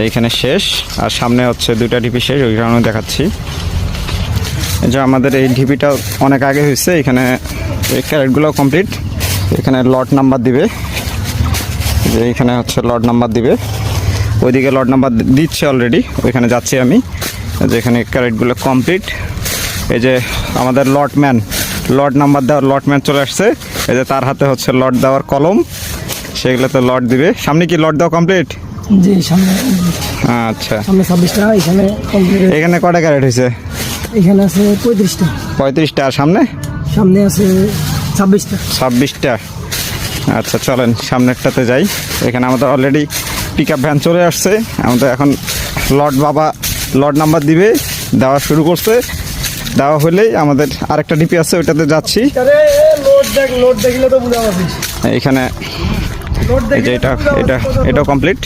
এইখানে শেষ, আর সামনে হচ্ছে দুইটা ঢিপি শেষ, ওই কারণে দেখাচ্ছি। এই যে আমাদের এই ঢিপিটা অনেক আগে হয়েছে, এখানে এই ক্যারেটগুলো কমপ্লিট। এখানে লট নাম্বার দিবে, যে এখানে হচ্ছে লট নাম্বার দিবে, ওইদিকে লট নাম্বার দিচ্ছে অলরেডি, ওইখানে যাচ্ছি আমি। যে এখানে ক্যারেটগুলো কমপ্লিট। এই যে আমাদের লট নাম্বার দেওয়ার লটম্যান চলে আসছে। এই যে তার হাতে হচ্ছে লট দেওয়ার কলম, সেগুলোতে লট দিবে। সামনে কি লট দেওয়া কমপ্লিট? জি, সামনে। আচ্ছা, সামনে 26টা, এখানে কমপ্লিট। এখানে কটা ক্যারেট হয়েছে? এখানে আছে 35টা। 35টা। আর সামনে আছে 26টা। 26টা। আচ্ছা, চলেন সামনেরটাতে যাই। এখানে আমাদের অলরেডি পিক আপ ভ্যান চলে আসছে। আমাদের এখন লট নাম্বার দিবে, দেওয়া শুরু করছে। দেওয়া হলেই আমাদের আরেকটা ডিপি আছে, ওইটাতে যাচ্ছি। এখানে এই যে এটাও কমপ্লিট।